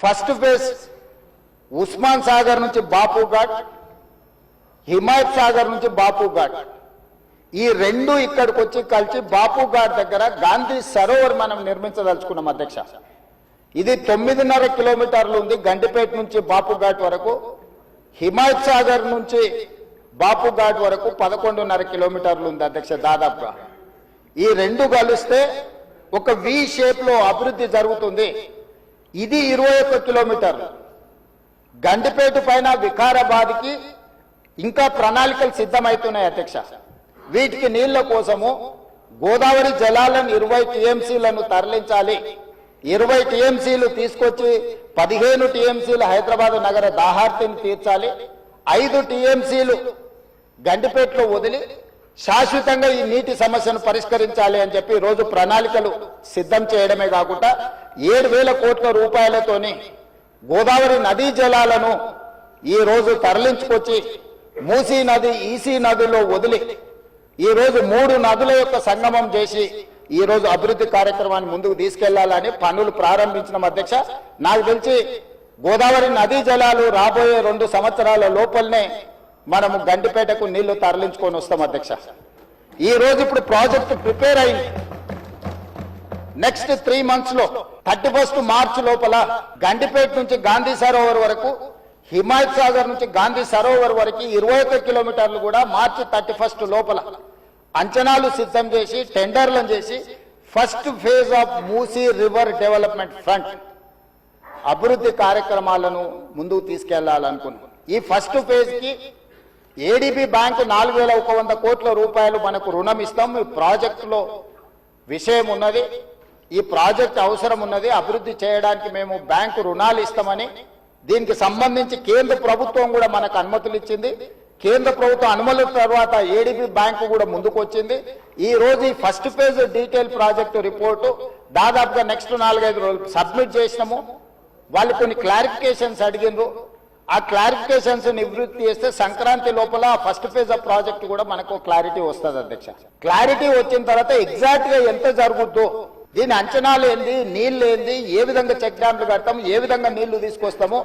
First phase Osman Sagar నుంచి బాపు ఘాట్, హిమాయత్ సాగర్ నుంచి బాపు ఘాట్, ఈ రెండు ఇక్కడికి వచ్చి కలిసి బాపు ఘాట్ దగ్గర గాంధీ సరోవర్ మనం నిర్మించదలుచుకున్నాం అధ్యక్ష. ఇది 9.5 కిలోమీటర్లు ఉంది గండిపేట నుంచి బాపు ఘాట్ వరకు. హిమాయత్ సాగర్ నుంచి బాపు ఘాట్ వరకు 11.5 కిలోమీటర్లు ఉంది అధ్యక్ష దాదాపుగా. ఈ రెండు కలిస్తే ఒక వి షేప్ లో అభివృద్ధి జరుగుతుంది. ఇది 21 కిలోమీటర్లు. గండిపేట పైన వికారాబాద్కి ఇంకా ప్రణాళికలు సిద్ధమవుతున్నాయి అధ్యక్ష. వీటికి నీళ్ల కోసము గోదావరి జలాలను 20 టీఎంసీలను తరలించాలి. 20 టీఎంసీలు తీసుకొచ్చి 15 టీఎంసీలు హైదరాబాద్ నగర దాహార్తిని తీర్చాలి. 5 టీఎంసీలు గండిపేటలో వదిలి శాశ్వతంగా ఈ నీటి సమస్యను పరిష్కరించాలి అని చెప్పి రోజు ప్రణాళికలు సిద్ధం చేయడమే కాకుండా 7,000 కోట్ల రూపాయలతోని గోదావరి నదీ జలాలను ఈ రోజు తరలించుకొచ్చి మూసీ నది, ఈసీ నదిలో వదిలి ఈ రోజు 3 నదుల యొక్క సంగమం చేసి ఈ రోజు అభివృద్ధి కార్యక్రమాన్ని ముందుకు తీసుకెళ్లాలని పనులు ప్రారంభించిన అధ్యక్ష. నాకు తెలిసి గోదావరి నదీ జలాలు రాబోయే 2 సంవత్సరాల లోపలనే మనము గండిపేటకు నీళ్లు తరలించుకొని వస్తాం అధ్యక్ష. ఈ రోజు ఇప్పుడు ప్రాజెక్టు ప్రిపేర్ అయింది. నెక్స్ట్ 3 months లో 31 మార్చి లోపల గండిపేట నుంచి గాంధీ సరోవర్ వరకు, హిమాయత్ సాగర్ నుంచి గాంధీ సరోవర్ వరకు 21 కిలోమీటర్లు కూడా మార్చి 31 లోపల అంచనాలు సిద్ధం చేసి టెండర్లను చేసి first phase of Musi river development front అభివృద్ధి కార్యక్రమాలను ముందుకు తీసుకెళ్లాలనుకున్నాం. ఈ ఫస్ట్ ఫేజ్ కి ఏడీబీ బ్యాంకు 4,100 కోట్ల రూపాయలు మనకు రుణం ఇస్తాం. ఈ ప్రాజెక్టులో విషయం ఉన్నది, ఈ ప్రాజెక్ట్ అవసరం ఉన్నది, అభివృద్ధి చేయడానికి మేము బ్యాంకు రుణాలు ఇస్తామని దీనికి సంబంధించి కేంద్ర ప్రభుత్వం కూడా మనకు అనుమతులు ఇచ్చింది. కేంద్ర ప్రభుత్వం అనుమతుల తర్వాత ఏడీబీ బ్యాంకు కూడా ముందుకు వచ్చింది. ఈ రోజు ఈ first phase detail project report దాదాపుగా నెక్స్ట్ 4-5 రోజులు సబ్మిట్ చేసినాము. వాళ్ళు కొన్ని క్లారిఫికేషన్స్ అడిగినారు. ఆ క్లారిఫికేషన్స్ నివృత్తి చేస్తే సంక్రాంతి లోపల ఫస్ట్ ఫేజ్ ఆఫ్ ప్రాజెక్ట్ కూడా మనకు క్లారిటీ వస్తుంది అధ్యక్ష. క్లారిటీ వచ్చిన తర్వాత ఎగ్జాక్ట్ గా ఎంత జరుగుద్దో, దీని అంచనాలు ఏంది, నీళ్లు ఏంది, ఏ విధంగా చెక్ డ్యాంలు కడతాము, ఏ విధంగా నీళ్లు తీసుకొస్తాము,